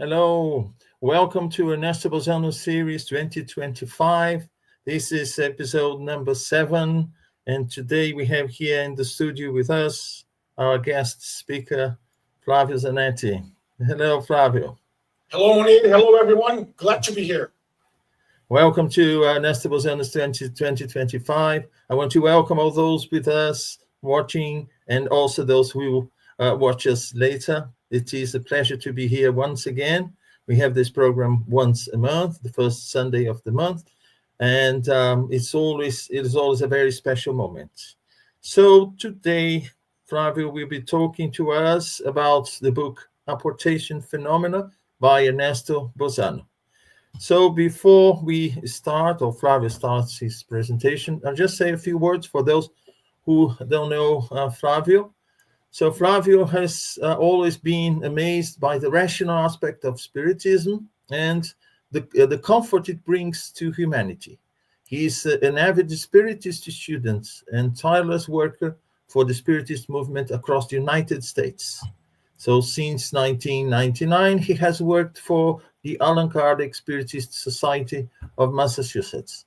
Hello. Welcome to Ernesto Bozzano Series 2025. This is episode number 7. And today we have here in the studio with us our guest speaker, Flavio Zanetti. Hello, Flavio. Hello, Monique. Hello, everyone. Glad to be here. Welcome to Ernesto Bozzano 2025. I want to welcome all those with us watching and also those who will watch us later. It is a pleasure to be here once again. We have this program once a month, the first Sunday of the month, and it is always a very special moment. So today, Flavio will be talking to us about the book Apportation Phenomena by Ernesto Bozzano. So before we start, or Flavio starts his presentation, I'll just say a few words for those who don't know Flavio. So Flavio has always been amazed by the rational aspect of Spiritism and the comfort it brings to humanity. He is an avid Spiritist student and tireless worker for the Spiritist movement across the United States. So since 1999, he has worked for the Allan Kardec Spiritist Society of Massachusetts.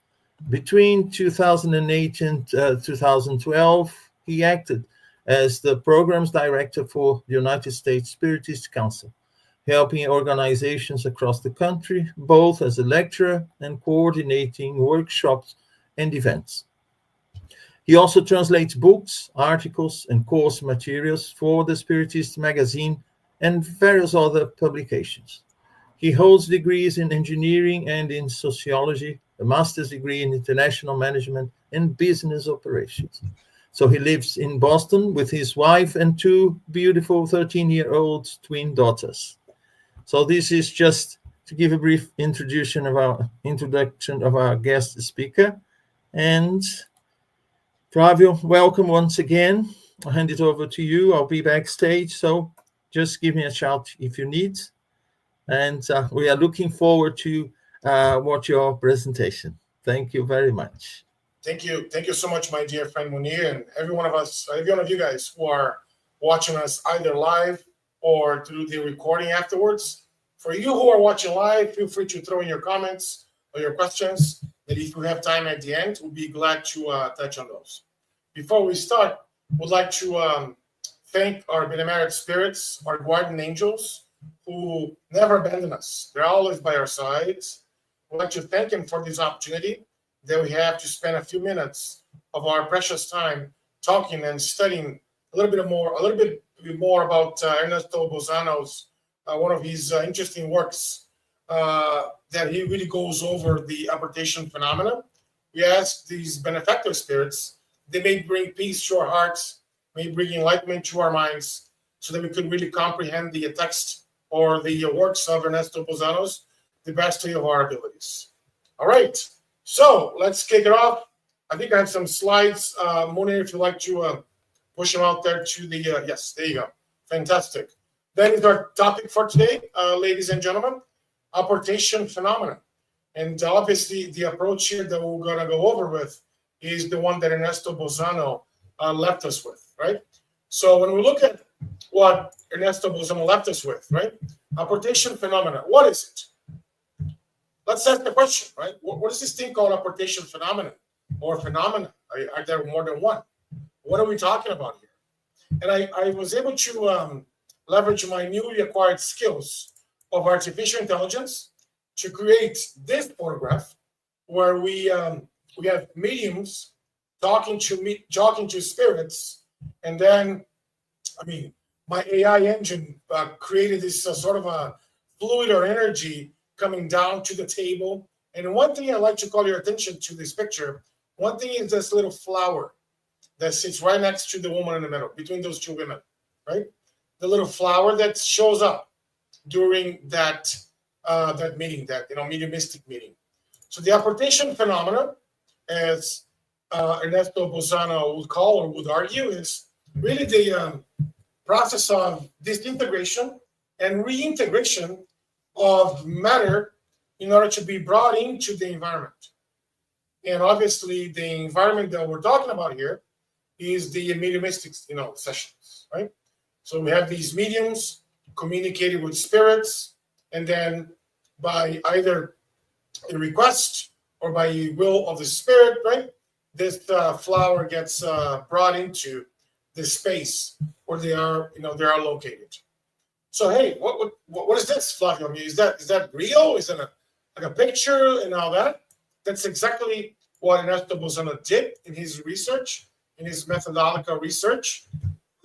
Between 2008 and 2012, he acted as the programs director for the United States Spiritist Council, helping organizations across the country, both as a lecturer and coordinating workshops and events. He also translates books, articles, and course materials for the Spiritist magazine and various other publications. He holds degrees in engineering and in sociology, a master's degree in international management and business operations. So he lives in Boston with his wife and two beautiful 13-year-old twin daughters. So this is just to give a brief introduction of our guest speaker. And Flavio, welcome once again. I'll hand it over to you. I'll be backstage, so just give me a shout if you need. And we are looking forward to watch your presentation. Thank you very much. Thank you. Thank you so much, my dear friend Munir, and every one of you guys who are watching us either live or through the recording afterwards. For you who are watching live, feel free to throw in your comments or your questions. And if we have time at the end, we'll be glad to touch on those. Before we start, we'd like to thank our benemerite spirits, our guardian angels, who never abandon us. They're always by our sides. We'd like to thank them for this opportunity that we have to spend a few minutes of our precious time talking and studying a little bit more about Ernesto Bozzano's one of his interesting works that he really goes over the apportation phenomena. We ask these benefactor spirits, they may bring peace to our hearts, may bring enlightenment to our minds, so that we could really comprehend the text or the works of Ernesto Bozzano's the best way of our abilities. All right. So let's kick it off. I think I have some slides. Moni, if you'd like to push them out there to the, yes, there you go. Fantastic. That is our topic for today, ladies and gentlemen, apportation phenomena. And obviously the approach here that we're going to go over with is the one that Ernesto Bozzano left us with, right? So when we look at what Ernesto Bozzano left us with, right? Apportation phenomena, what is it? Let's ask the question, right? What is this thing called apportation phenomenon or phenomena? Are there more than one? What are we talking about here? And I was able to leverage my newly acquired skills of artificial intelligence to create this photograph where we have mediums talking to spirits, and then, my AI engine created this sort of a fluid or energy coming down to the table. And one thing I'd like to call your attention to this picture, one thing is this little flower that sits right next to the woman in the middle, between those two women, right? The little flower that shows up during that meeting, that mediumistic meeting. So the apportation phenomena, as Ernesto Bozzano would call or would argue, is really the process of disintegration and reintegration of matter in order to be brought into the environment. And obviously, the environment that we're talking about here is the mediumistic, sessions, right? So we have these mediums communicating with spirits, and then by either a request or by will of the spirit, right? This flower gets brought into the space where they are located. So hey, what is this, Flavio? I mean, is that real? Is it like a picture and all that? That's exactly what Ernesto Bozzano did in his research, in his methodological research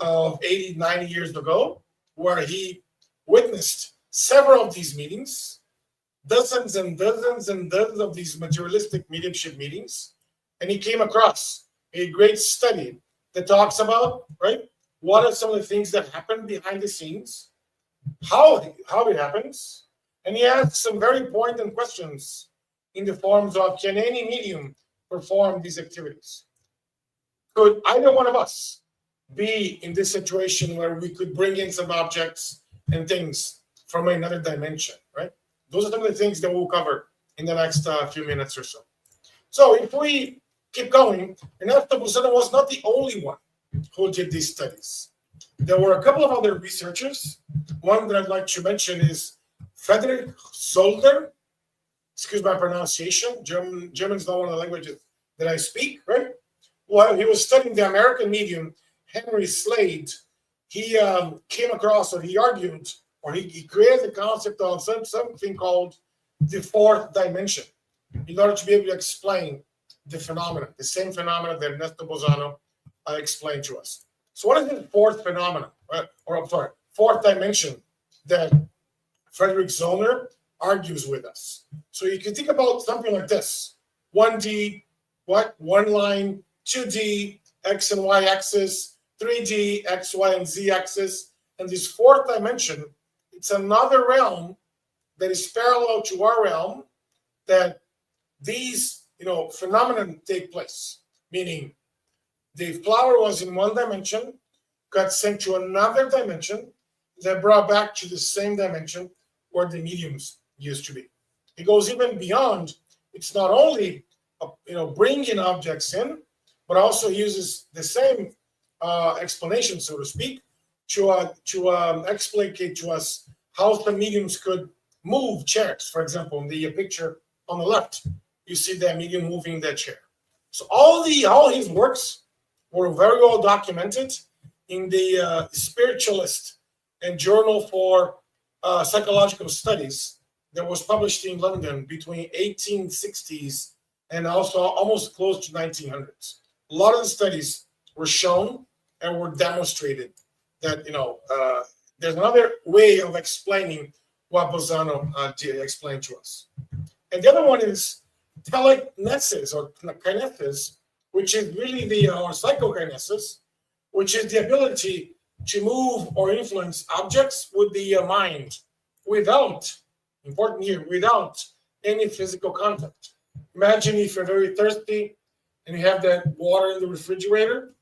of 80, 90 years ago, where he witnessed several of these meetings, dozens and dozens and dozens of these materialistic mediumship meetings, and he came across a great study that talks about, right, what are some of the things that happen behind the scenes, how it happens, and he asks some very poignant questions in the forms of, can any medium perform these activities? Could either one of us be in this situation where we could bring in some objects and things from another dimension, right? Those are some of the things that we'll cover in the next few minutes or so. So if we keep going, Ernesto Bozzano was not the only one who did these studies. There were a couple of other researchers. One that I'd like to mention is Frederick Solder. Excuse my pronunciation. German's not one of the languages that I speak, right? While he was studying the American medium, Henry Slade, he came across, or he argued, or he created the concept of something called the fourth dimension in order to be able to explain the phenomena, the same phenomena that Ernesto Bozzano explained to us. So what is the fourth phenomena, fourth dimension that Frederick Zollner argues with us? So you can think about something like this: 1D, one line, 2D, X and Y axis, 3D, X, Y, and Z axis, and this fourth dimension, it's another realm that is parallel to our realm, that these phenomena take place. Meaning, the flower was in one dimension, got sent to another dimension, that brought back to the same dimension where the mediums used to be. It goes even beyond. It's not only bringing objects in, but also uses the same explanation, so to speak, to explicate to us how the mediums could move chairs. For example, in the picture on the left, you see that medium moving that chair. So all his works were very well documented in the Spiritualist and Journal for Psychological Studies that was published in London between 1860s and also almost close to 1900s. A lot of the studies were shown and were demonstrated that there's another way of explaining what Bozzano explained to us. And the other one is telekinesis or kinesis, which is really or psychokinesis, which is the ability to move or influence objects with the mind without any physical contact. Imagine if you're very thirsty and you have that water in the refrigerator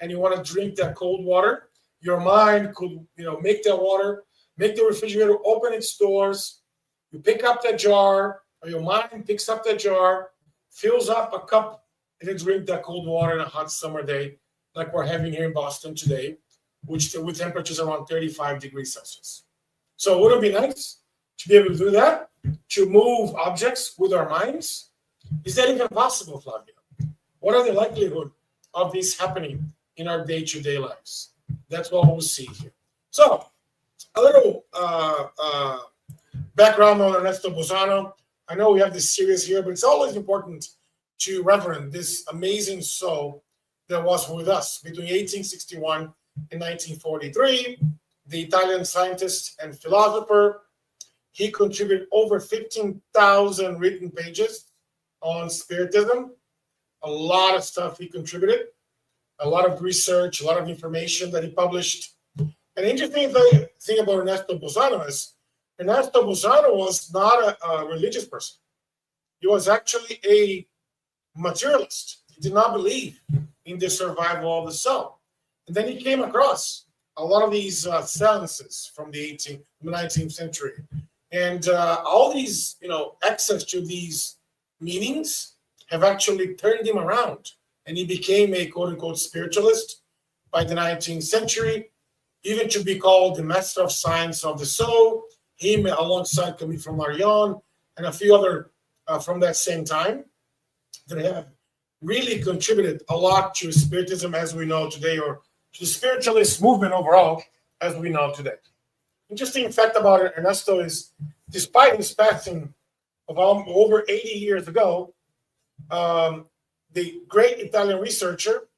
and you want to drink that cold water. Your mind could make that water, make the refrigerator open its doors. You pick up that jar, or your mind picks up that jar, fills up a cup, and then drink that cold water in a hot summer day like we're having here in Boston today, with temperatures around 35 degrees Celsius. So wouldn't it be nice to be able to do that, to move objects with our minds? Is that even possible, Flavio? What are the likelihood of this happening in our day-to-day lives? That's what we'll see here. So, a little background on Ernesto Bozzano. I know we have this series here, but it's always important to reverence this amazing soul that was with us between 1861 and 1943, the Italian scientist and philosopher. He contributed over 15,000 written pages on Spiritism. A lot of stuff he contributed, a lot of research, a lot of information that he published. An interesting thing about Ernesto Bozzano is Ernesto Bozzano was not a religious person. He was actually a materialist. He did not believe in the survival of the soul. And then he came across a lot of these seances from the 19th century. And all these, access to these meanings have actually turned him around. And he became a quote-unquote spiritualist by the 19th century, even to be called the master of science of the soul. him alongside Camille from Marion and a few other from that same time that have really contributed a lot to Spiritism as we know today, or to the spiritualist movement overall as we know today. Interesting fact about Ernesto is, despite his passing of over 80 years ago, the great Italian researcher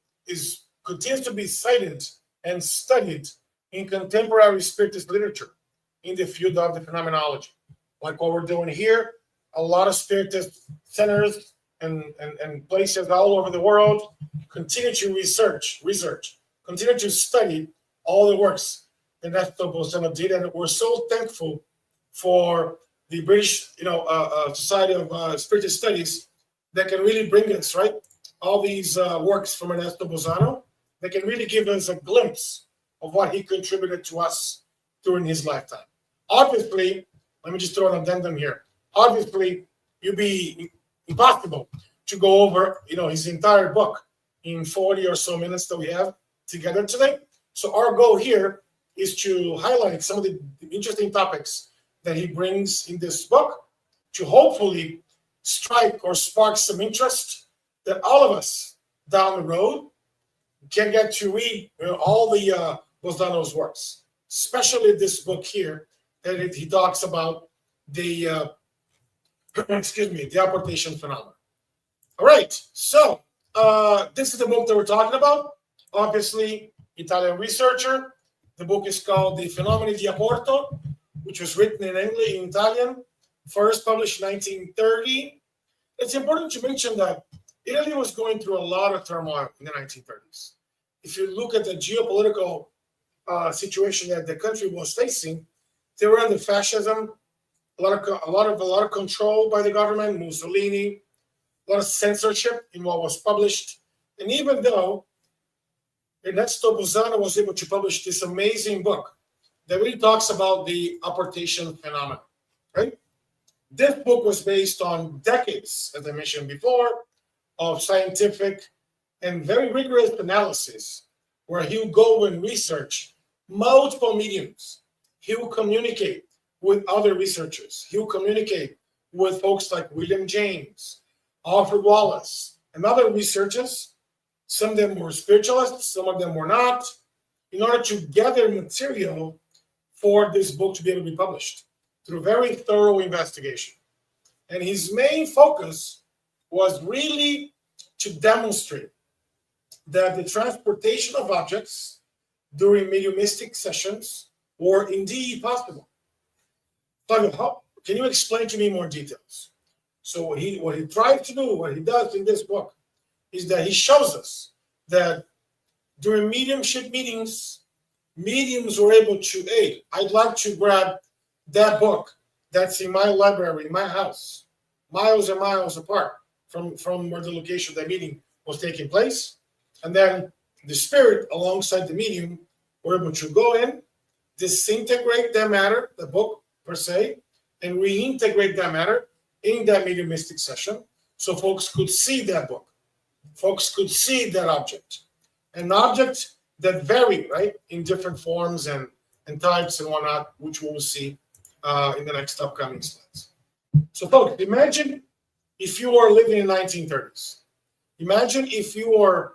continues to be cited and studied in contemporary Spiritist literature in the field of the phenomenology. Like what we're doing here, a lot of Spiritist centers and places all over the world continue to research, continue to study all the works that Ernesto Bozzano did, and we're so thankful for the British, Society of Spiritist Studies that can really bring us, right, all these works from Ernesto Bozzano that can really give us a glimpse of what he contributed to us during his lifetime. Obviously, let me just throw an addendum here. Obviously, it'd be impossible to go over, his entire book in 40 or so minutes that we have together today. So our goal here is to highlight some of the interesting topics that he brings in this book to hopefully strike or spark some interest that all of us down the road can get to read all the Bozzano's works, especially this book here that he talks about the the apportation phenomenon. All right, so this is the book that we're talking about. Obviously, Italian researcher. The book is called The Fenomeni di Apporto, which was written in English, in Italian, first published in 1930. It's important to mention that Italy was going through a lot of turmoil in the 1930s. If you look at the geopolitical situation that the country was facing, they were under fascism, a lot of control by the government, Mussolini, a lot of censorship in what was published. And even though Ernesto Bozzano was able to publish this amazing book that really talks about the apportation phenomenon, right? This book was based on decades, as I mentioned before, of scientific and very rigorous analysis, where he would go and research multiple mediums. He will communicate with other researchers. He will communicate with folks like William James, Alfred Wallace, and other researchers. Some of them were spiritualists, some of them were not, in order to gather material for this book to be able to be published through very thorough investigation. And his main focus was really to demonstrate that the transportation of objects during mediumistic sessions were indeed possible. Flavio, can you explain to me more details? So what he tries to do, what he does in this book, is that he shows us that during mediumship meetings, mediums were able to, hey, I'd like to grab that book that's in my library, in my house, miles and miles apart from where the location of that meeting was taking place. And then the spirit alongside the medium were able to go in, disintegrate that matter, the book per se, and reintegrate that matter in that mediumistic session so folks could see that book. Folks could see that object. An object that vary, right, in different forms and types and whatnot, which we will see in the next upcoming slides. So folks, imagine if you were living in the 1930s. Imagine if you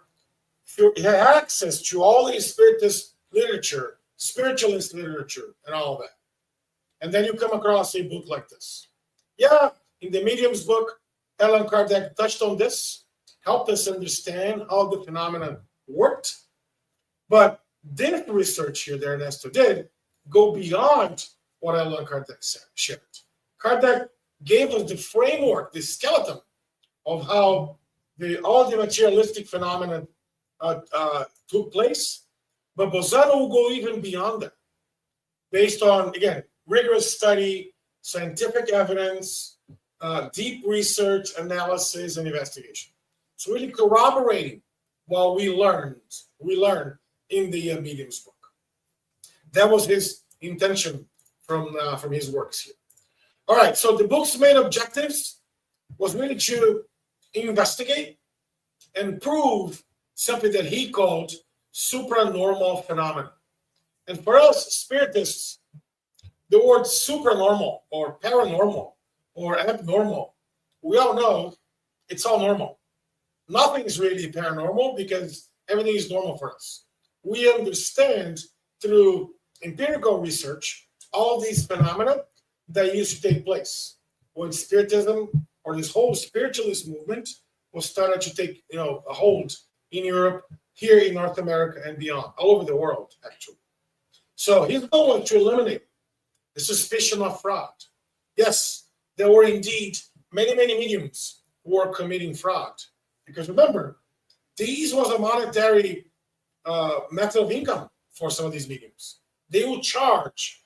had access to all the spiritist literature, spiritualist literature, and all that. And then you come across a book like this. Yeah, in the Medium's book, Allan Kardec touched on this, helped us understand how the phenomenon worked. But this research here that Ernesto did go beyond what Allan Kardec shared. Kardec gave us the framework, the skeleton of how all the materialistic phenomena took place. But Bozzano will go even beyond that, based on, again, rigorous study, scientific evidence, deep research, analysis, and investigation. So really corroborating what we learned in the Medium's book. That was his intention from his works here. All right, so the book's main objectives was really to investigate and prove something that he called supranormal phenomena. And for us, spiritists, The word supernormal or paranormal or abnormal, we all know it's all normal. Nothing is really paranormal because everything is normal for us. We understand through empirical research all these phenomena that used to take place when Spiritism or this whole spiritualist movement was started to take a hold in Europe, here in North America and beyond, all over the world, actually. So his goal was to eliminate the suspicion of fraud. Yes, there were indeed many, many mediums who were committing fraud. Because remember, these was a monetary method of income for some of these mediums. They would charge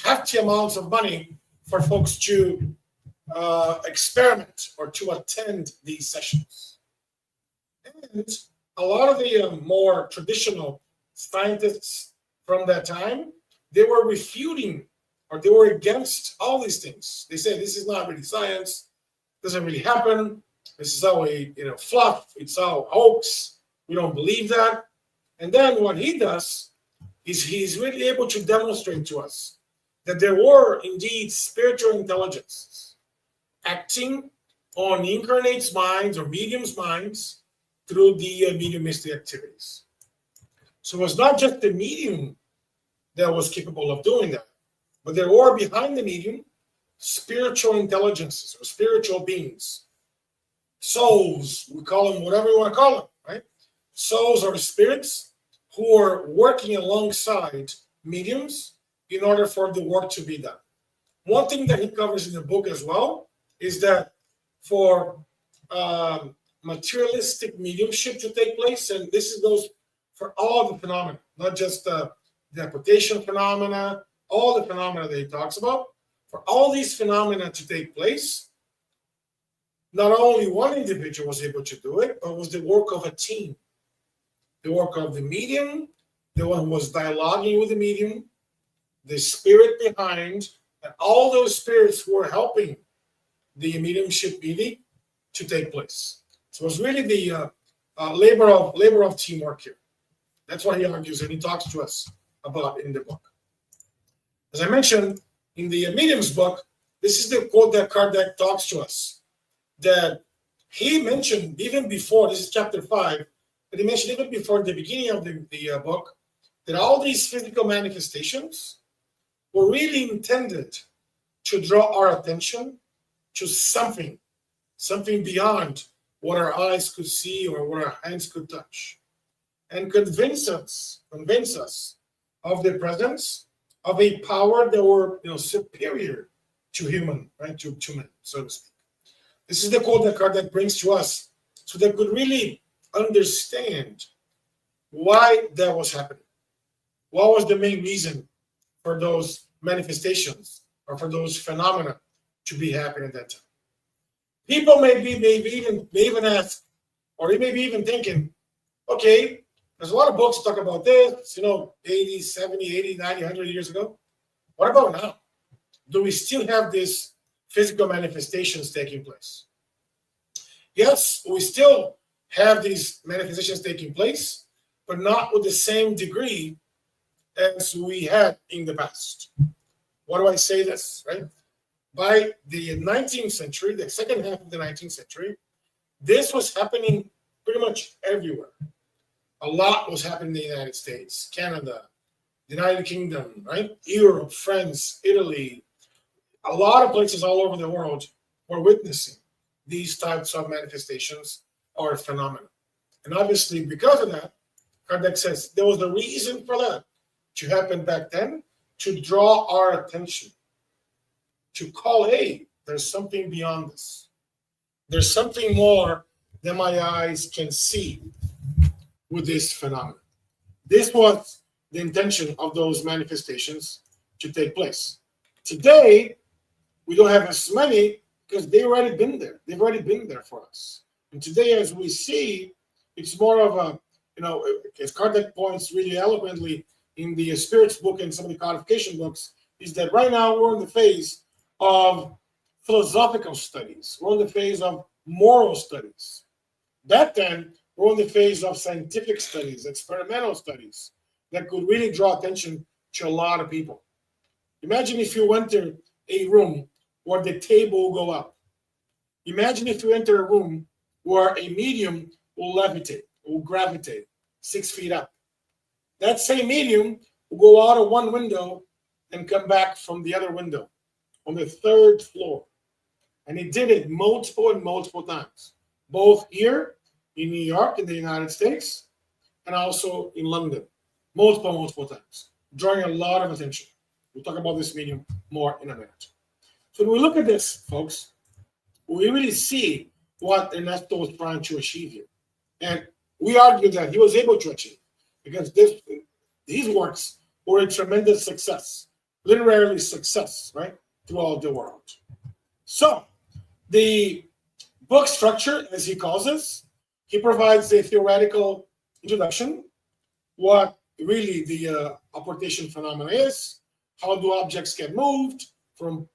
hefty amounts of money for folks to experiment or to attend these sessions. And a lot of the more traditional scientists from that time, they were refuting or they were against all these things. They say this is not really science, doesn't really happen. This is all a fluff. It's all hoax. We don't believe that. And then what he does is he's really able to demonstrate to us that there were indeed spiritual intelligences acting on incarnates' minds or mediums' minds through the mediumistic activities. So it was not just the medium that was capable of doing that, but there were behind the medium spiritual intelligences or spiritual beings. Souls, we call them whatever you want to call them, right? Souls or spirits who are working alongside mediums in order for the work to be done. One thing that he covers in the book as well is that for materialistic mediumship to take place, and this goes for all the phenomena, not just the apportation phenomena, all the phenomena that he talks about, for all these phenomena to take place, not only one individual was able to do it, but it was the work of a team. The work of the medium, the one who was dialoguing with the medium, the spirit behind, and all those spirits who were helping the mediumship meeting to take place. So it was really the labor of teamwork here. That's what he argues, and he talks to us about in the book. As I mentioned, in the medium's book, this is the quote that Kardec talks to us, that he mentioned even before, this is chapter 5, but he mentioned even before the beginning of the book, that all these physical manifestations were really intended to draw our attention to something beyond what our eyes could see or what our hands could touch, and convince us of the presence of a power that were superior to human, right, to men, so to speak. This is the quote that Kardec brings to us, so they could really understand why that was happening. What was the main reason for those manifestations or for those phenomena to be happening at that time? People may even ask, or they may be even thinking, okay, there's a lot of books talk about this, 80, 70, 80, 90, 100 years ago. What about now? Do we still have these physical manifestations taking place? Yes, we still have these manifestations taking place, but not with the same degree as we had in the past. Why do I say this, right? By the 19th century, the second half of the 19th century, this was happening pretty much everywhere. A lot was happening in the United States, Canada, the United Kingdom, right? Europe, France, Italy. A lot of places all over the world were witnessing these types of manifestations or phenomena. And obviously, because of that, Kardec says there was a reason for that to happen back then, to draw our attention, to call, hey, there's something beyond this. There's something more than my eyes can see with this phenomenon. This was the intention of those manifestations to take place. Today, we don't have as many because they've already been there. They've already been there for us. And today, as we see, it's more of a, as Kardec points really eloquently in the Spirits book and some of the codification books, is that right now we're in the phase of philosophical studies. We're in the phase of moral studies. Back then, we're in the phase of scientific studies, experimental studies that could really draw attention to a lot of people. Imagine if you enter a room where the table will go up. Imagine if you enter a room where a medium will levitate, will gravitate 6 feet up. That same medium will go out of one window and come back from the other window on the 3rd floor. And he did it multiple and multiple times, both here in New York, in the United States, and also in London, multiple times, drawing a lot of attention. We'll talk about this medium more in a minute. So when we look at this, folks, we really see what Ernesto was trying to achieve here. And we argue that he was able to achieve because these works were a tremendous success, literary success, right, throughout the world. So the book structure, as he calls this, he provides a theoretical introduction, what really the apportation phenomena is, how do objects get moved from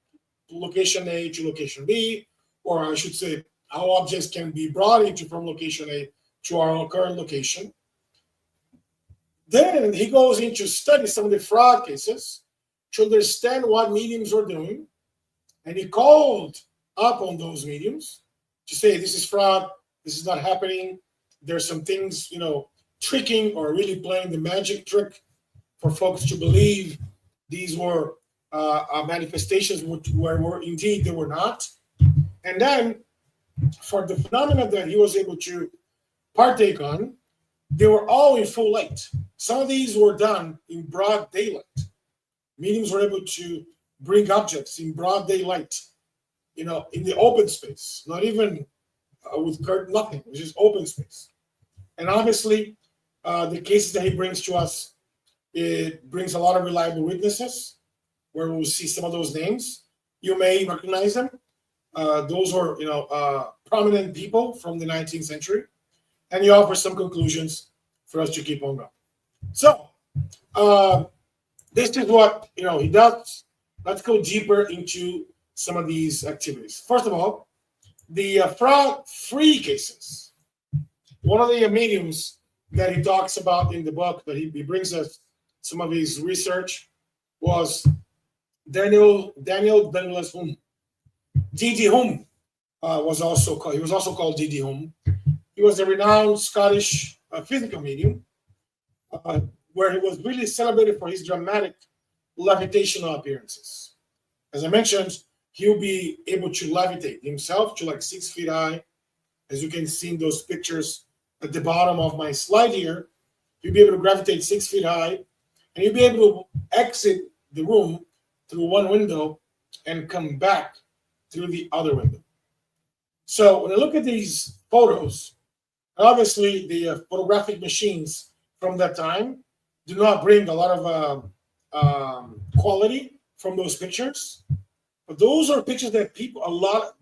location A to location B, or I should say, how objects can be brought into from location A to our current location. Then he goes into study some of the fraud cases to understand what mediums are doing, and he called up on those mediums to say, this is fraud, this is not happening, there's some things, tricking or really playing the magic trick for folks to believe these were manifestations where indeed they were not. And then for the phenomena that he was able to partake on, they were all in full light. Some of these were done in broad daylight. Mediums were able to bring objects in broad daylight, in the open space, not even with curtain, nothing, it was just open space. And obviously, the cases that he brings to us, it brings a lot of reliable witnesses, where we'll see some of those names. You may recognize them. Those were, prominent people from the 19th century. And he offers some conclusions for us to keep on going. So, this is what, he does. Let's go deeper into some of these activities. First of all, the fraud-free cases. One of the mediums that he talks about in the book, that he brings us some of his research, was Daniel Douglas Hume. D.D. Hume was also called D.D. Hume. He was a renowned Scottish physical medium, where he was really celebrated for his dramatic levitational appearances. As I mentioned, he'll be able to levitate himself to like 6 feet high. As you can see in those pictures at the bottom of my slide here, he'll be able to gravitate 6 feet high, and he'll be able to exit the room through one window and come back through the other window. So when I look at these photos, obviously the photographic machines from that time do not bring a lot of quality from those pictures. But those are pictures that people,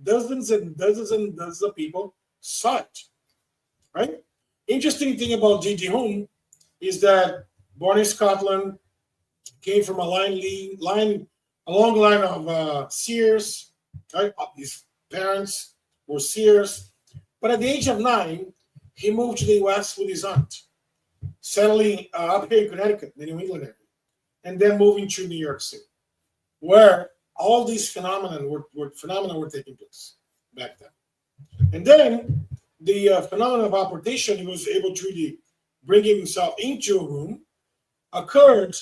dozens and dozens of people saw it, right? Interesting thing about D.D. Hume is that born in Scotland, came from a long line of seers, right? His parents were seers. But at the age of 9, he moved to the U.S. with his aunt, settling up here in Connecticut, the New England area, and then moving to New York City, where all these phenomena were taking place back then. And then the phenomenon of apportation, he was able to really bring himself into a room, occurred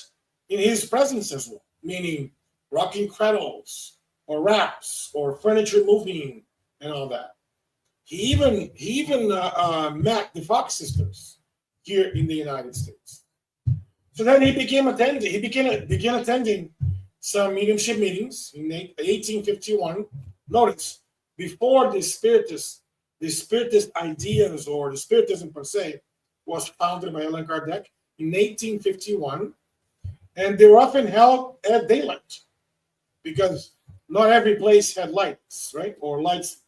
in his presence as well, meaning rocking cradles or wraps or furniture moving and all that. He even met the Fox sisters here in the United States. So then he began attending some mediumship meetings in 1851. Notice, before the Spiritist ideas or the Spiritism per se was founded by Allan Kardec in 1851, and they were often held at daylight because not every place had lights, right? Or lights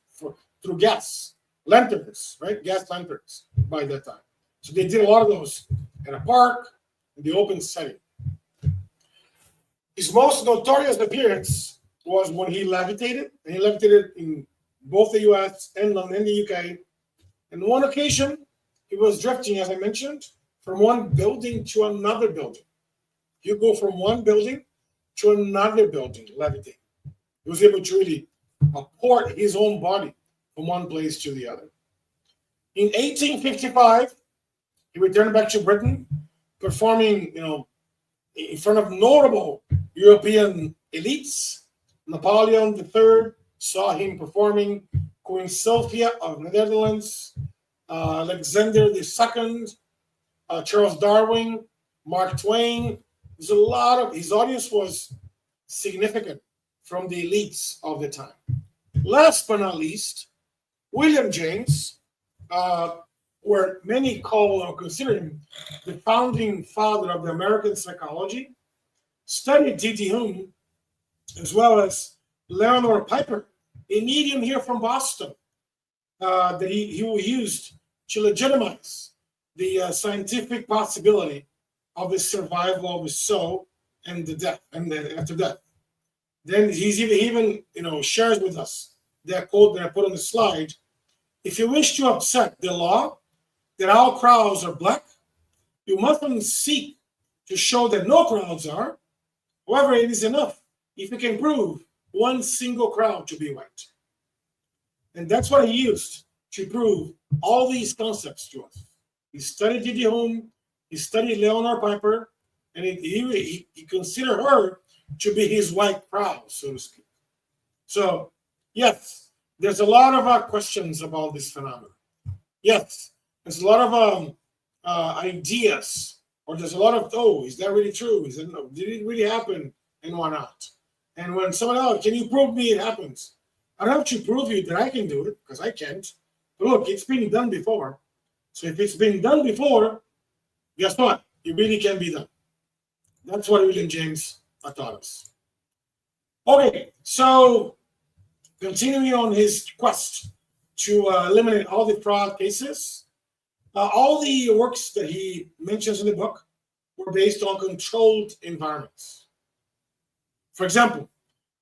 through gas lanterns, right? Gas lanterns by that time. So they did a lot of those in a park, in the open setting. His most notorious appearance was when he levitated, and he levitated in both the US and London, the UK. And on one occasion, he was drifting, as I mentioned, from one building to another building. You go from one building to another building, levitate. He was able to really port his own body from one place to the other. In 1855, he returned back to Britain, performing, in front of notable European elites. Napoleon III saw him performing. Queen Sophia of the Netherlands, Alexander II, Charles Darwin, Mark Twain. There's a lot of his audience was significant from the elites of the time. Last but not least, William James, where many call or consider him the founding father of the American psychology, studied T.T. Hume as well as Leonard Piper, a medium here from Boston that he used to legitimize the scientific possibility of the survival of the soul and the death, and then after death. Then he even shares with us that quote that I put on the slide. If you wish to upset the law that all crowds are black, you mustn't seek to show that no crowds are. However, it is enough if you can prove one single crowd to be white. And that's what he used to prove all these concepts to us. He studied T.T. Hume, he studied Leonard Piper, and he considered her to be his white crowd, so to speak. So, yes, there's a lot of questions about this phenomenon. Yes, there's a lot of ideas, or there's a lot of, is that really true? Did it really happen? And why not? And when someone else, can you prove me it happens? I don't have to prove you that I can do it, because I can't. But look, it's been done before. So if it's been done before, guess what? It really can be done. That's what William James taught us. Okay, so continuing on his quest to eliminate all the fraud cases, all the works that he mentions in the book were based on controlled environments. For example,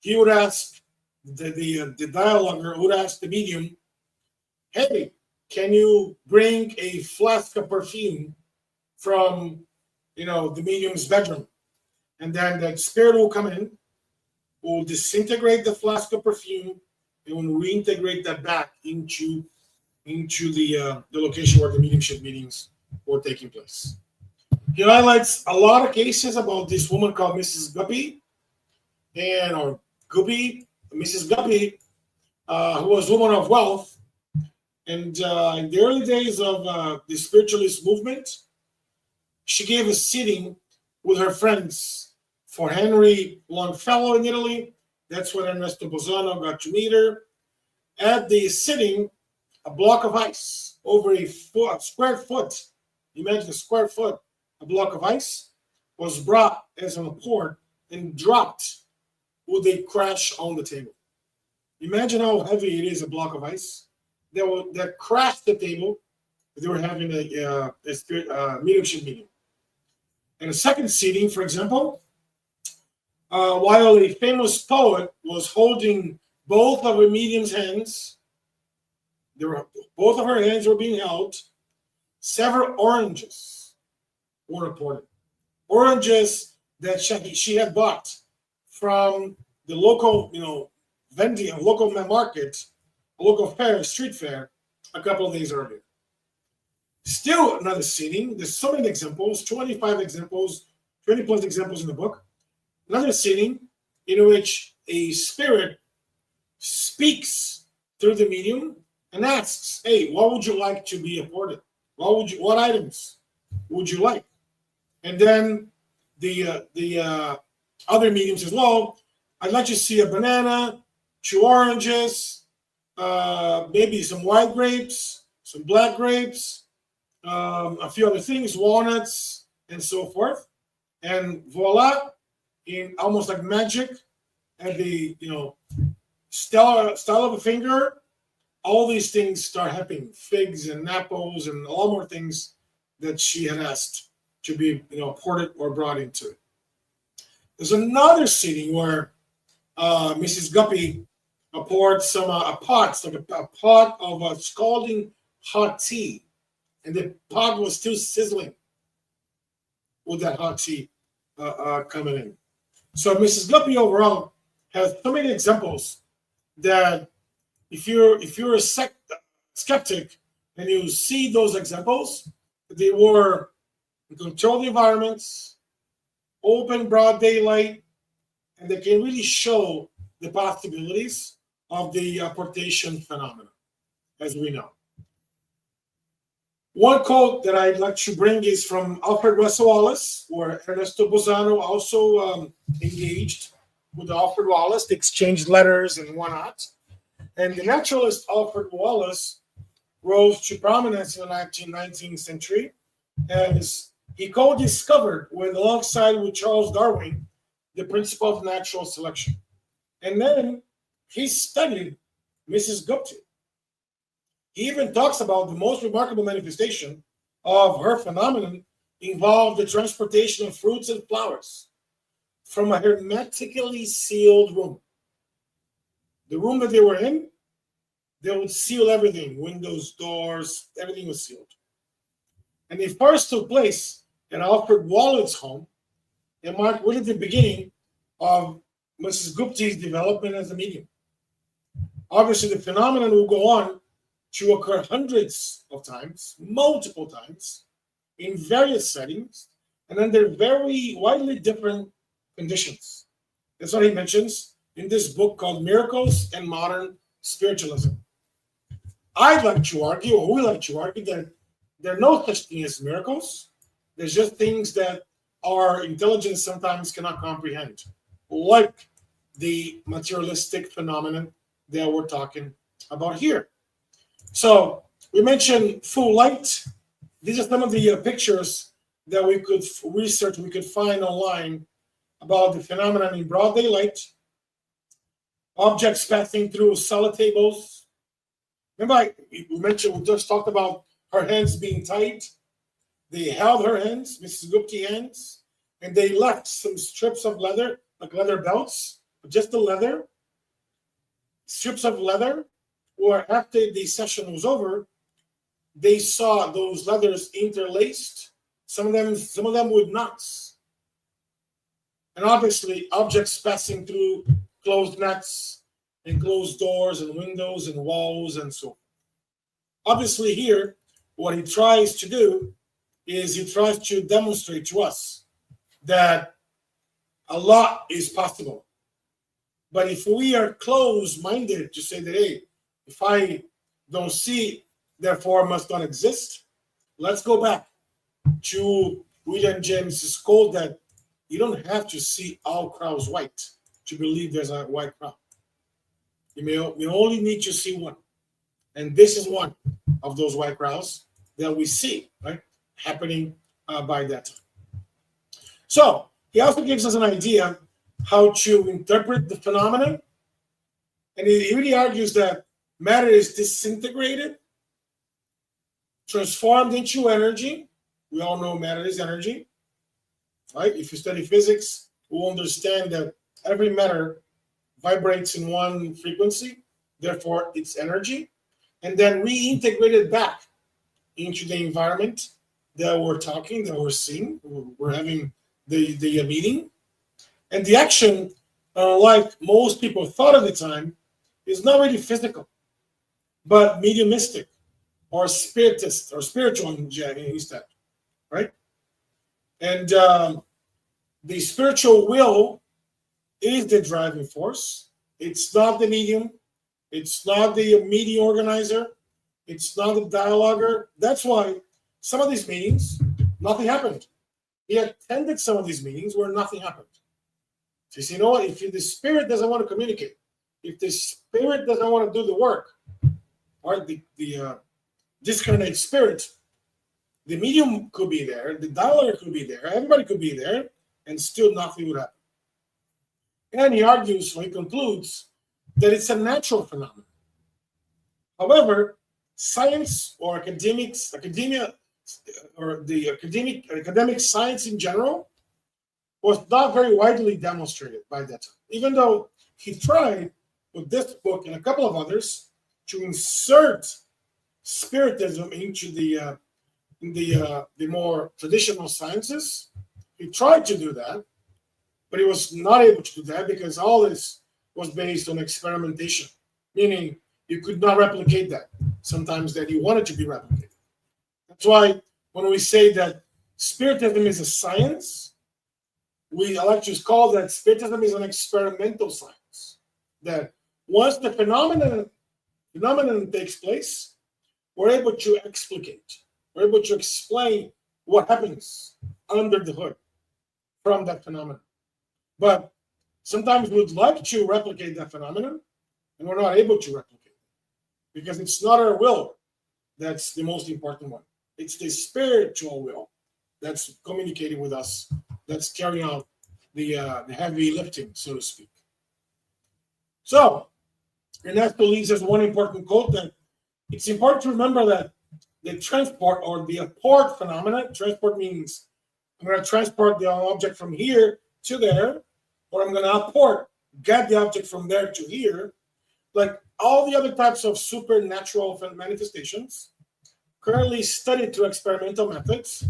he would ask the dialoguer would ask the medium, "Hey, can you bring a flask of perfume from, the medium's bedroom?" And then the spirit will come in, will disintegrate the flask of perfume, and will reintegrate that back into the location where the mediumship meetings were taking place. He highlights a lot of cases about this woman called Mrs. Guppy, Mrs. Guppy, who was a woman of wealth. And in the early days of the spiritualist movement, she gave a sitting with her friends for Henry Longfellow in Italy. That's when Ernesto Bozzano got to meet her. At the sitting, a block of ice over a square foot, imagine a square foot, a block of ice, was brought as an apport and dropped with a crash on the table. Imagine how heavy it is, a block of ice. That crashed the table. They were having a mediumship meeting. And a second seating, for example, while a famous poet was holding both of a medium's hands, both of her hands were being held, several oranges were reported. Oranges that she had bought from the local, vending, a local market, a local fair, street fair, a couple of days earlier. Still another sitting. There's so many examples, 25 examples, 20 plus examples in the book. Another sitting in which a spirit speaks through the medium and asks, "Hey, what would you like to be apported? What items would you like?" And then the other medium says, "Well, I'd like to see a banana, 2 oranges, maybe some white grapes, some black grapes, a few other things, walnuts, and so forth." And voila, in almost like magic, at the style of a finger, all these things start happening: figs and apples and a lot more things that she had asked to be ported or brought into it. There's another sitting where Mrs. Guppy poured some a pot of scalding hot tea, and the pot was still sizzling with that hot tea coming in. So Mrs. Guppy overall has so many examples that if you're a skeptic and you see those examples, they were in controlled environments, open broad daylight, and they can really show the possibilities of the apportation phenomenon, as we know. One quote that I'd like to bring is from Alfred Russel Wallace, where Ernesto Bozzano also engaged with Alfred Wallace. They exchanged letters and whatnot. And the naturalist Alfred Wallace rose to prominence in the 19th century as he co-discovered, alongside with Charles Darwin, the principle of natural selection. And then he studied Mrs. Gupta. He even talks about the most remarkable manifestation of her phenomenon involved the transportation of fruits and flowers from a hermetically sealed room. The room that they were in, they would seal everything, windows, doors, everything was sealed. And it first took place at Alfred Wallace's home and marked really the beginning of Mrs. Gupta's development as a medium. Obviously, the phenomenon will go on to occur hundreds of times, multiple times, in various settings, and under very widely different conditions. That's what he mentions in this book called Miracles and Modern Spiritualism. I'd like to argue, or we like to argue, that there are no such thing as miracles. There's just things that our intelligence sometimes cannot comprehend, like the materialistic phenomenon that we're talking about here. So we mentioned full light. These are some of the pictures that we could research, we could find online about the phenomenon in broad daylight. Objects passing through solid tables. Remember, we just talked about her hands being tight. They held her hands, Mrs. Gupta's hands, and they left some strips of leather, like leather belts, just the leather, strips of leather, or after the session was over, they saw those leathers interlaced, some of them with knots. And obviously, objects passing through closed nets and closed doors and windows and walls and so on. Obviously, here, what he tries to do is he tries to demonstrate to us that a lot is possible. But if we are closed-minded to say that, hey, if I don't see, therefore must not exist, let's go back to William James's quote that you don't have to see all crows white to believe there's a white crow. You only need to see one. And this is one of those white crows that we see, right, happening by that time. So he also gives us an idea how to interpret the phenomenon. And he really argues that matter is disintegrated, transformed into energy. We all know matter is energy, right? If you study physics, we'll understand that every matter vibrates in one frequency, therefore it's energy, and then reintegrated back into the environment that we're seeing, we're having the meeting. And the action, like most people thought at the time, is not really physical, but mediumistic or spiritist or spiritual instead, right? And the spiritual will is the driving force. It's not the medium. It's not the meeting organizer. It's not the dialoguer. That's why some of these meetings, nothing happened. He attended some of these meetings where nothing happened. So you know what? If the spirit doesn't want to communicate, if the spirit doesn't want to do the work, or the discarnate spirit, the medium could be there, the dialoguer could be there, everybody could be there, and still nothing would happen. And he argues, or he concludes, that it's a natural phenomenon. However, science or academia, or the academic science in general, was not very widely demonstrated by that time. Even though he tried with this book and a couple of others to insert spiritism into the more traditional sciences, he tried to do that, But he was not able to do that because all this was based on experimentation, meaning you could not replicate that. Sometimes that you wanted to be replicated. That's why when we say that Spiritism is a science, we like to call that Spiritism is an experimental science. That once the phenomenon takes place, we're able to explicate. We're able to explain what happens under the hood from that phenomenon. But sometimes we'd like to replicate that phenomenon, and we're not able to replicate it because it's not our will that's the most important one. It's the spiritual will that's communicating with us, that's carrying out the heavy lifting, so to speak. So, Ernesto leaves us one important quote that it's important to remember that the transport or the apport phenomena, transport means I'm going to transport the object from here to there, or I'm going to apport, get the object from there to here, like all the other types of supernatural manifestations currently studied through experimental methods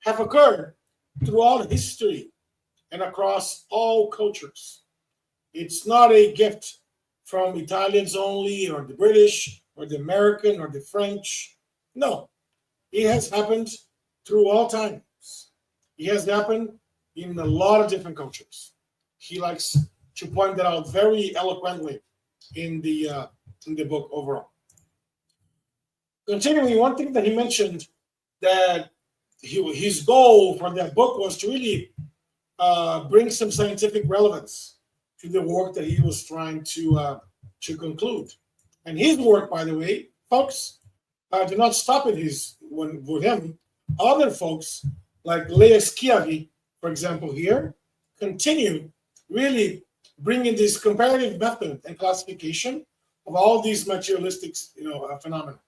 have occurred throughout history and across all cultures. It's not a gift from Italians only, or the British, or the American, or the French. No, it has happened through all times. It has happened in a lot of different cultures. He likes to point that out very eloquently in the book overall. Continuing, one thing that he mentioned that his goal for that book was to really bring some scientific relevance to the work that he was trying to conclude. And his work, by the way, folks, do not stop at with him. Other folks, like Lea Schiavi, for example, here, continue really bringing this comparative method and classification of all these materialistic phenomena.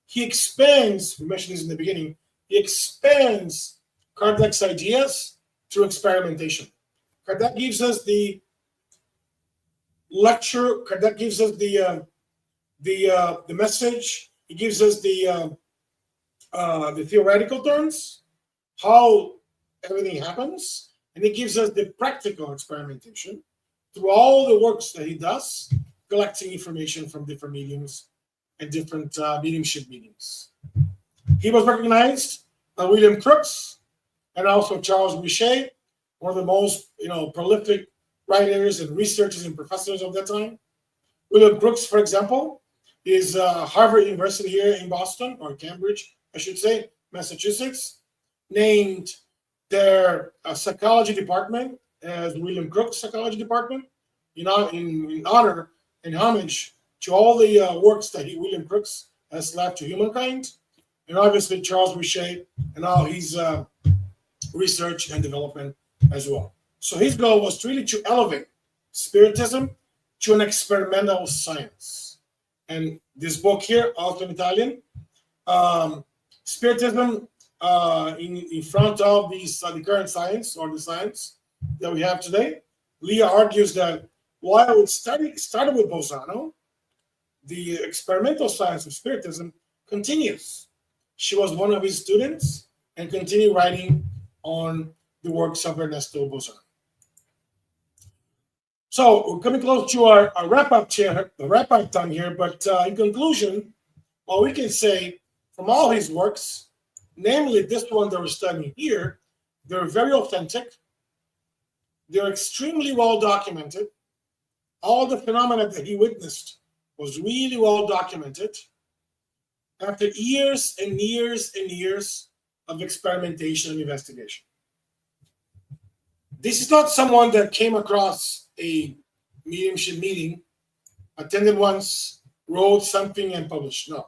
He expands, we mentioned this in the beginning, he expands Kardec's ideas through experimentation. Kardec gives us the lecture, Kardec gives us the message, he gives us the theoretical terms, how everything happens, and he gives us the practical experimentation through all the works that he does, collecting information from different mediums and different mediumship meetings. He was recognized by William Crookes and also Charles Boucher, one of the most prolific writers and researchers and professors of that time. William Crookes, for example, is Harvard University here in Boston, or Cambridge, I should say, Massachusetts, named their psychology department as William Crookes Psychology Department, in honor and homage to all the works that William Crookes has left to humankind, and obviously Charles Boucher and all his research and development as well. So his goal was really to elevate Spiritism to an experimental science. And this book here, also in Italian, Spiritism in front of the current science, or the science that we have today. Leah argues that while it started with Bozzano, the experimental science of Spiritism continues. She was one of his students and continued writing on the works of Ernesto Bozzano. So we're coming close to our wrap-up time here, but in conclusion, what we can say from all his works, namely this one that we're studying here, they're very authentic, they're extremely well documented. All the phenomena that he witnessed was really well documented after years and years and years of experimentation and investigation. This is not someone that came across a mediumship meeting, attended once, wrote something, and published. No.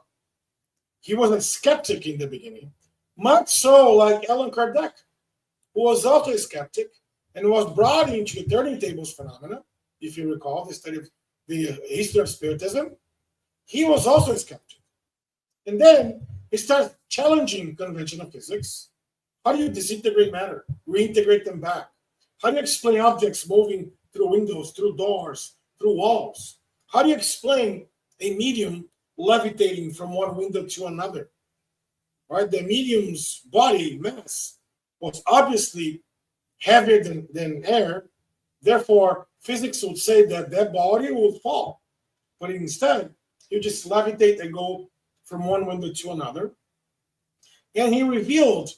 He was a skeptic in the beginning, much so like Allan Kardec, who was also a skeptic and was brought into the turning tables phenomena. If you recall the study of the history of Spiritism, he was also a skeptic. And then he starts challenging conventional physics. How do you disintegrate matter, reintegrate them back? How do you explain objects moving through windows, through doors, through walls? How do you explain a medium levitating from one window to another? Right? The medium's body mass was obviously heavier than air. Therefore, physics would say that that body will fall. But instead, you just levitate and go from one window to another. And he revealed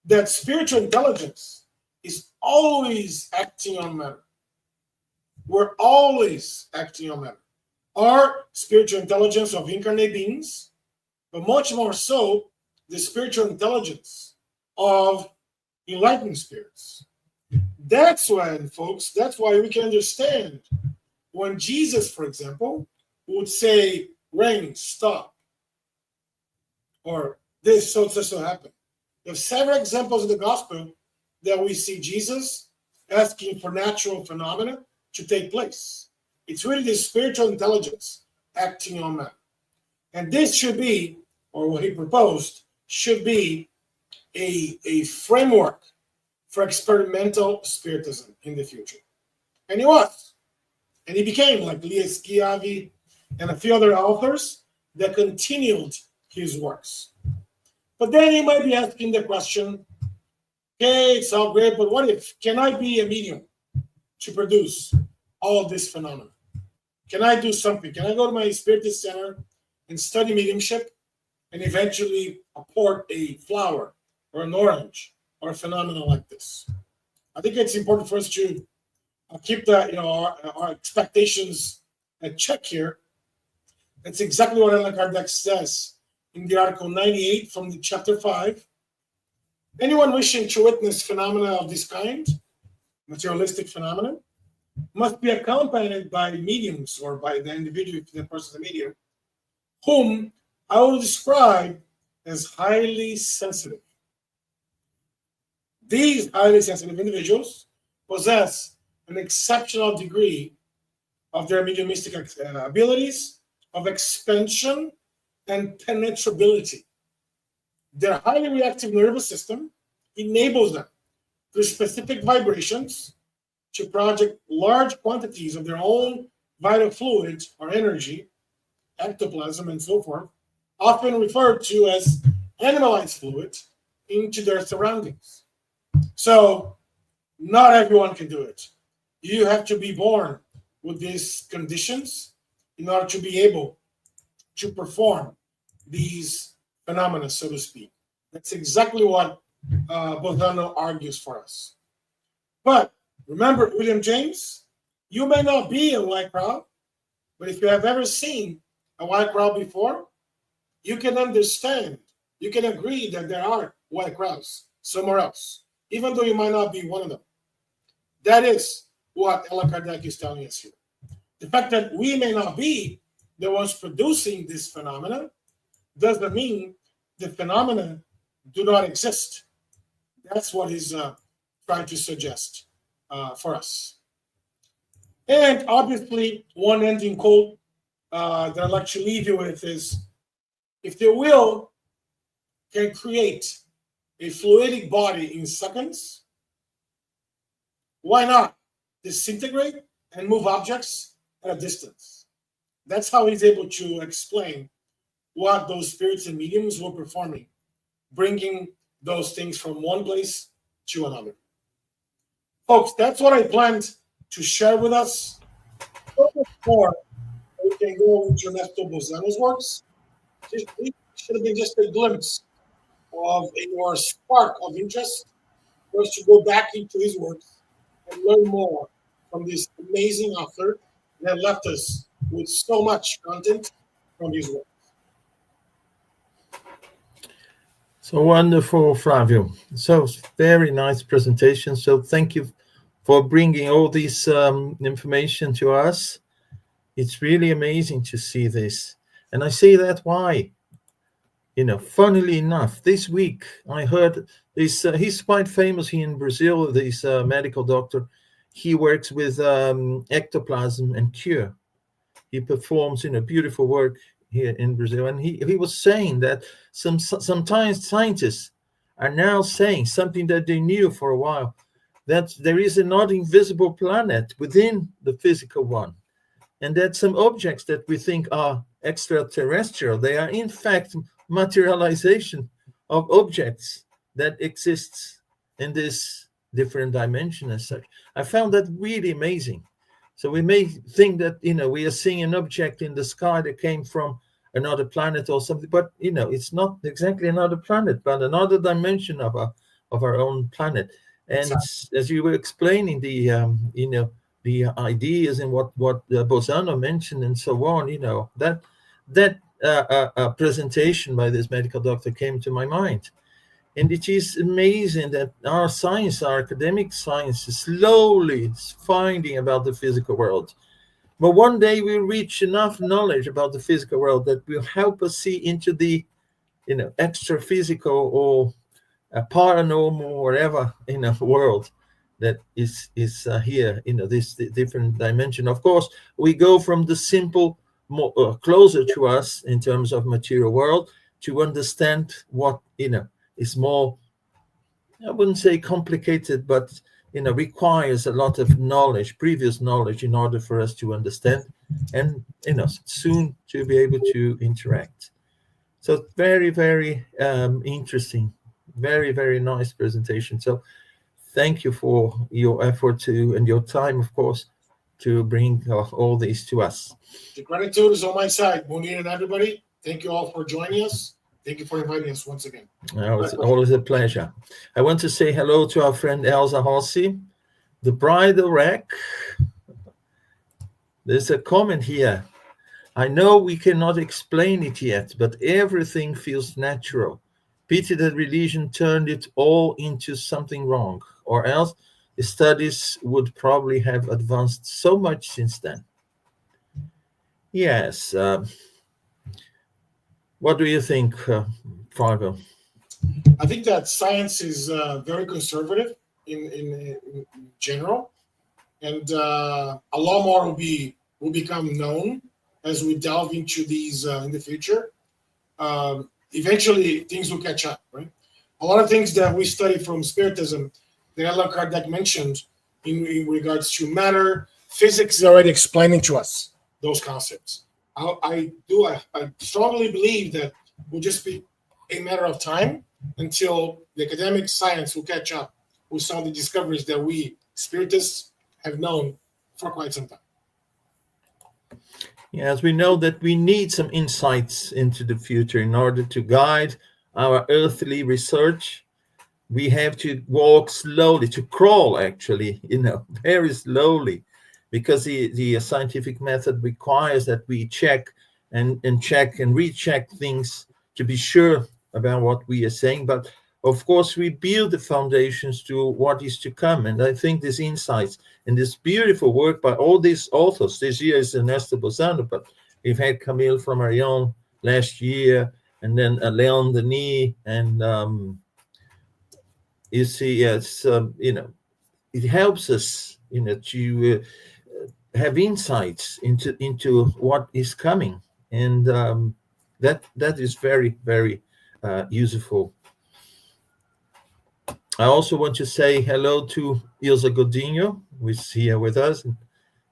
that spiritual intelligence is always acting on matter. We're always acting on matter. Our spiritual intelligence of incarnate beings, but much more so, the spiritual intelligence of enlightened spirits. That's when, folks, that's why we can understand when Jesus, for example, would say, rain, stop, or this so happen. There are several examples in the gospel that we see Jesus asking for natural phenomena to take place. It's really the spiritual intelligence acting on man. And this should be, or what he proposed, should be a framework for experimental spiritism in the future. And he was. And he became, like Elias Schiavi and a few other authors that continued his works. But then he might be asking the question, okay, it's all great, but what if? Can I be a medium to produce all this phenomena? Can I do something? Can I go to my spiritist center and study mediumship and eventually apport a flower or an orange or a phenomenon like this? I think it's important for us to keep that, our expectations at check here. That's exactly what Allan Kardec says in the article 98 from the chapter 5. Anyone wishing to witness phenomena of this kind, materialistic phenomena, must be accompanied by mediums or by the individual, if the person is a medium, whom I will describe as highly sensitive. These highly sensitive individuals possess an exceptional degree of their mediumistic abilities, of expansion and penetrability. Their highly reactive nervous system enables them, through specific vibrations, to project large quantities of their own vital fluid or energy, ectoplasm and so forth, often referred to as animalized fluid, into their surroundings. So not everyone can do it. You have to be born with these conditions in order to be able to perform these phenomena, so to speak. That's exactly what Bozzano argues for us. But remember, William James, you may not be a white crowd, but if you have ever seen a white crowd before, you can understand, you can agree that there are white crowds somewhere else, even though you might not be one of them. That is what Allan Kardec is telling us here. The fact that we may not be the ones producing this phenomena doesn't mean the phenomena do not exist. That's what he's trying to suggest for us. And obviously, one ending quote that I'd like to leave you with is, if the will can create a fluidic body in seconds, why not disintegrate and move objects at a distance? That's how he's able to explain what those spirits and mediums were performing, bringing those things from one place to another. Folks, that's what I planned to share with us. Before we can go into Ernesto Bozzano's works, it should have been just a glimpse of or spark of interest for us to go back into his works and learn more from this amazing author that left us with so much content from his work. So wonderful, Flavio. So very nice presentation. So thank you for bringing all this information to us. It's really amazing to see this. And I say that why? Funnily enough, this week I heard this, he's quite famous here in Brazil, this medical doctor. He works with ectoplasm and cure. He performs, beautiful work here in Brazil. And he was saying that sometimes scientists are now saying something that they knew for a while, that there is another invisible planet within the physical one. And that some objects that we think are extraterrestrial, they are in fact materialization of objects that exists in this different dimension as such. I found that really amazing. So we may think that, we are seeing an object in the sky that came from another planet or something, but, it's not exactly another planet, but another dimension of our own planet. And as you were explaining the ideas and what Bozzano mentioned and so on, that presentation by this medical doctor came to my mind. And it is amazing that our science, our academic science, is slowly finding about the physical world. But one day we'll reach enough knowledge about the physical world that will help us see into the, extra physical or paranormal or whatever, world that is here, this different dimension. Of course, we go from the simple, more closer to us in terms of material world, to understand what, is more, I wouldn't say complicated, but requires a lot of knowledge, previous knowledge, in order for us to understand and soon to be able to interact. So very, very interesting, very, very nice presentation. So thank you for your effort and your time, of course, to bring all these to us. The gratitude is on my side, Munir and everybody. Thank you all for joining us. Thank you for inviting us once again. It's always a pleasure. I want to say hello to our friend Elsa Hossi, the bridal rack. There's a comment here. I know we cannot explain it yet, but everything feels natural. Pity that religion turned it all into something wrong, or else the studies would probably have advanced so much since then. Yes. What do you think, Flavio? I think that science is very conservative in general, and a lot more will become known as we delve into these in the future. Eventually, things will catch up, right? A lot of things that we study from Spiritism that Allan Kardec mentioned in regards to matter, physics is already explaining to us those concepts. I strongly believe that will just be a matter of time until the academic science will catch up with some of the discoveries that we Spiritists have known for quite some time. Yes, we know that we need some insights into the future in order to guide our earthly research. We have to walk slowly, to crawl actually, very slowly, because the scientific method requires that we check and check and recheck things to be sure about what we are saying. But of course, we build the foundations to what is to come. And I think these insights and this beautiful work by all these authors, this year is Ernesto Bozzano, but we've had Camille from Arion last year, and then Leon Denis, and you see, it's, it helps us, to have insights into what is coming. And that is very, very useful. I also want to say hello to Ilza Godinho, who is here with us, and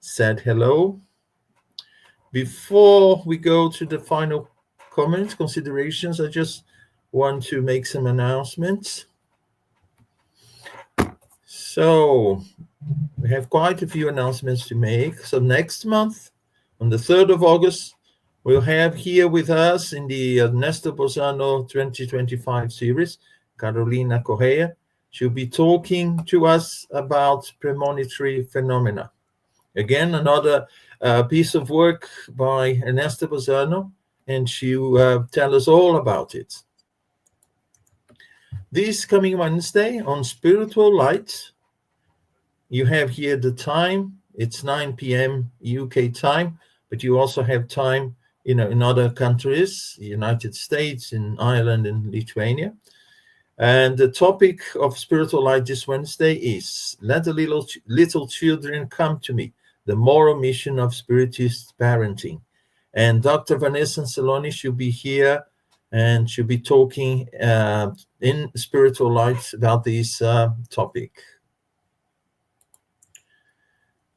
said hello. Before we go to the final comments, considerations, I just want to make some announcements. So we have quite a few announcements to make. So next month, on the 3rd of August, we'll have here with us in the Ernesto Bozzano 2025 series, Carolina Correa. She'll be talking to us about premonitory phenomena. Again, another piece of work by Ernesto Bozzano, and she'll tell us all about it. This coming Wednesday on Spiritual Light, you have here the time. It's 9 p.m. UK time, but you also have time, in other countries, United States, in Ireland, and Lithuania. And the topic of Spiritual Light this Wednesday is Let the little children come to me, the moral mission of Spiritist parenting. And Dr. Vanessa Saloni should be here, and she'll be talking in Spiritual Light about this topic.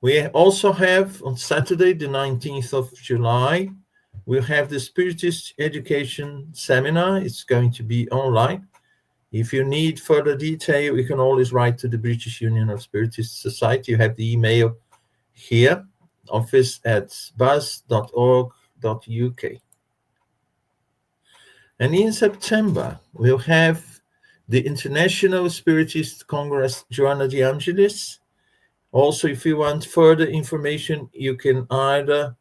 We also have on Saturday, the 19th of July, we'll have the Spiritist Education Seminar. It's going to be online. If you need further detail, you can always write to the British Union of Spiritist Society. You have the email here, office@buzz.org.uk. And in September, we'll have the International Spiritist Congress Joanna de Angelis. Also, if you want further information, you can either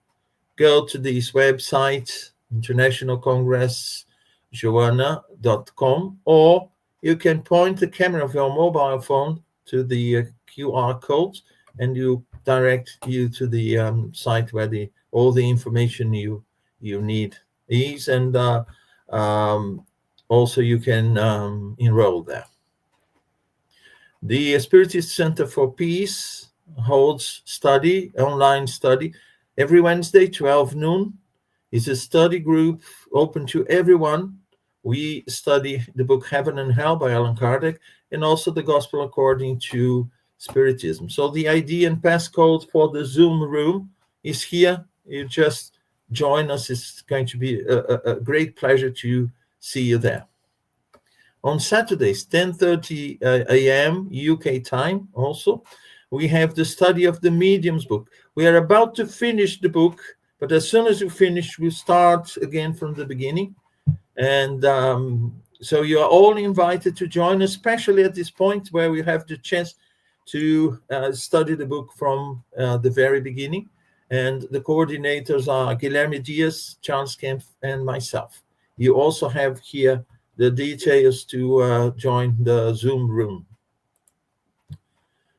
go to this website, internationalcongressjoanna.com, or you can point the camera of your mobile phone to the QR code, and you direct you to the site where all the information you need is, and also you can enroll there. The Spiritist Center for Peace holds online study every Wednesday, 12 noon. It's a study group open to everyone. We study the book Heaven and Hell by Allan Kardec, and also the Gospel according to Spiritism. So the ID and passcode for the Zoom room is here. You just join us. It's going to be a great pleasure to see you there. On Saturdays, 10:30 a.m. UK time also, we have the study of the Mediums book. We are about to finish the book, but as soon as we finish, we'll start again from the beginning. And so you are all invited to join, especially at this point where we have the chance to study the book from the very beginning. And the coordinators are Guilherme Dias, Charles Kemp, and myself. You also have here the details to join the Zoom room.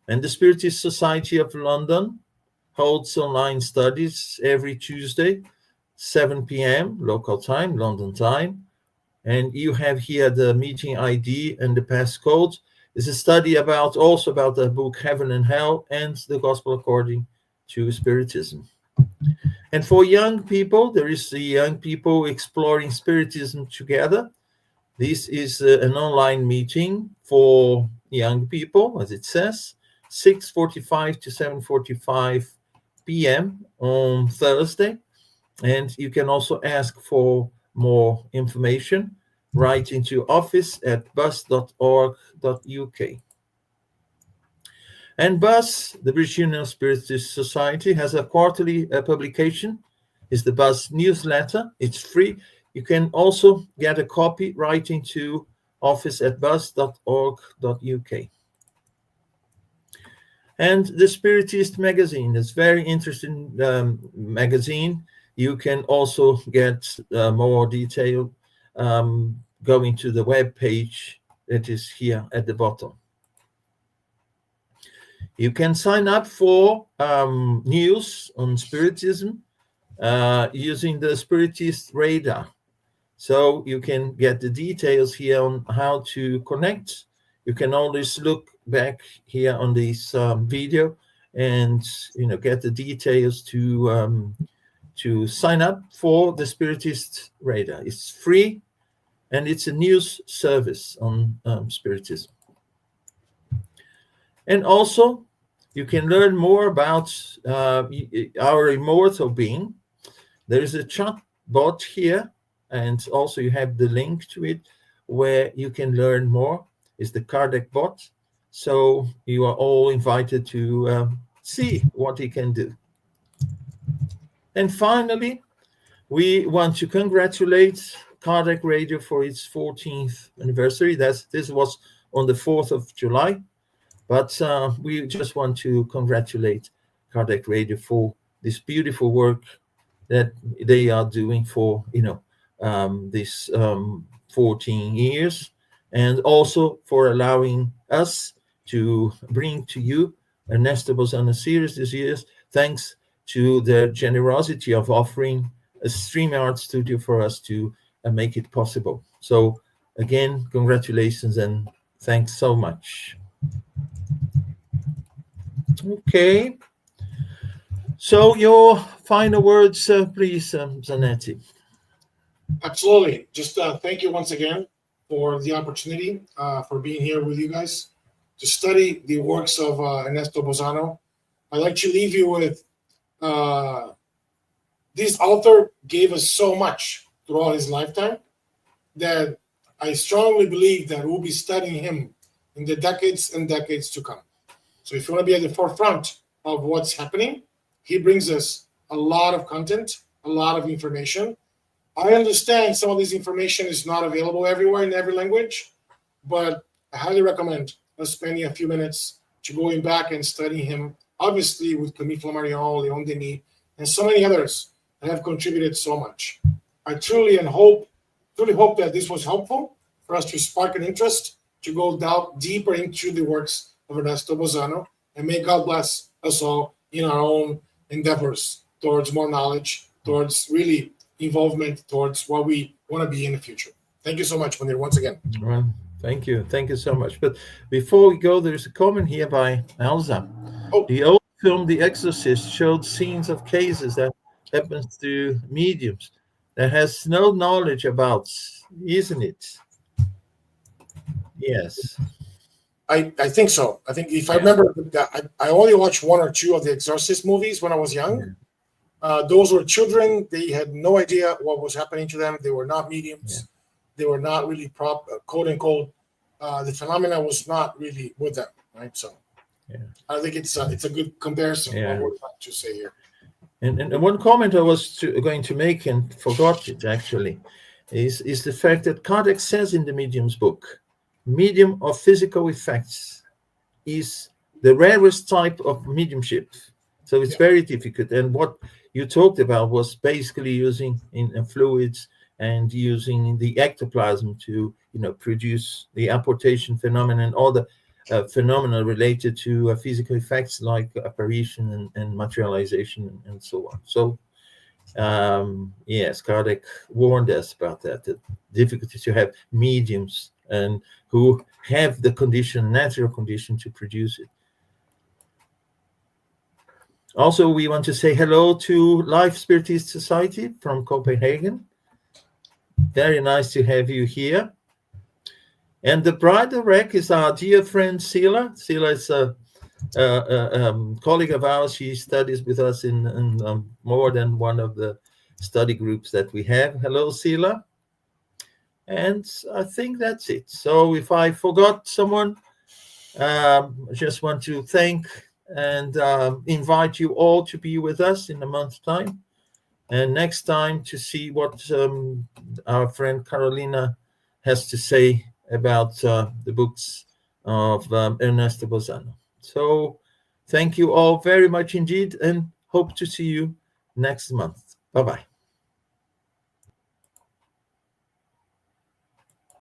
And the Spiritist Society of London holds online studies every Tuesday, 7 p.m. local time, London time. And you have here the meeting ID and the passcode. It's a study also about the book Heaven and Hell and the Gospel according to Spiritism. And for young people, there is the Young People Exploring Spiritism Together. This is an online meeting for young people, as it says, 6:45 to 7:45 p.m. on Thursday. And you can also ask for more information. Write into office@buzz.org.uk. And Buzz, the British Union of Spiritist Society, has a quarterly publication. It's the Buzz newsletter. It's free. You can also get a copy writing to office@buzz.org.uk. And the Spiritist magazine is very interesting magazine. You can also get more detail going to the web page that is here at the bottom. You can sign up for news on Spiritism using the Spiritist Radar. So you can get the details here on how to connect. You can always look back here on this video and get the details to sign up for the Spiritist Radar. It's free and it's a news service on Spiritism. And also, you can learn more about our immortal being. There is a chat bot here, and also you have the link to it where you can learn more. It's the Kardec bot. So you are all invited to see what he can do. And finally, we want to congratulate Kardec Radio for its 14th anniversary. This was on the 4th of July. But we just want to congratulate Kardec Radio for this beautiful work that they are doing for this 14 years, and also for allowing us to bring to you Ernesto Bozzano series this year, thanks to their generosity of offering a StreamYard studio for us to make it possible. So again, congratulations and thanks so much. Okay. So your final words, please, Zanetti. Absolutely. Just thank you once again for the opportunity, for being here with you guys to study the works of Ernesto Bozzano. I'd like to leave you with this author gave us so much throughout his lifetime that I strongly believe that we'll be studying him in the decades and decades to come. So if you want to be at the forefront of what's happening, he brings us a lot of content, a lot of information. I understand some of this information is not available everywhere in every language, but I highly recommend us spending a few minutes to going back and studying him, obviously with Camille Flammarion, Leon Denis, and so many others that have contributed so much. I truly hope that this was helpful for us to spark an interest to go down deeper into the works of Ernesto Bozzano, and may God bless us all in our own endeavors towards more knowledge, towards really involvement, towards what we want to be in the future. Thank you so much, Munir, once again. Well, thank you so much. But before we go, there's a comment here by Elsa. Oh. The old film The Exorcist showed scenes of cases that happens to mediums that has no knowledge about, isn't it? Yes. I think so. I think if I remember, I only watched one or two of the Exorcist movies when I was young. Those were children. They had no idea what was happening to them. They were not mediums. They were not really quote unquote. The phenomena was not really with them, right? So I think it's a good comparison. What we're trying to say here. And one comment I was going to make and forgot it actually is the fact that Kardec says in the Medium's book, medium of physical effects is the rarest type of mediumship. So it's very difficult. And what you talked about was basically using in fluids and using the ectoplasm to produce the apportation phenomenon and all the phenomena related to physical effects like apparition and materialization and so on. So yes, Kardec warned us about that, the difficulty to have mediums and who have the natural condition to produce it. Also, we want to say hello to Life Spiritist Society from Copenhagen. Very nice to have you here. And the bride of rec is our dear friend Sila. Sila is a colleague of ours. She studies with us in more than one of the study groups that we have. Hello, Sila. And I think that's it. So if I forgot someone, I just want to thank and invite you all to be with us in a month's time. And next time to see what our friend Carolina has to say about the books of Ernesto Bozzano. So thank you all very much indeed, and hope to see you next month. Bye-bye.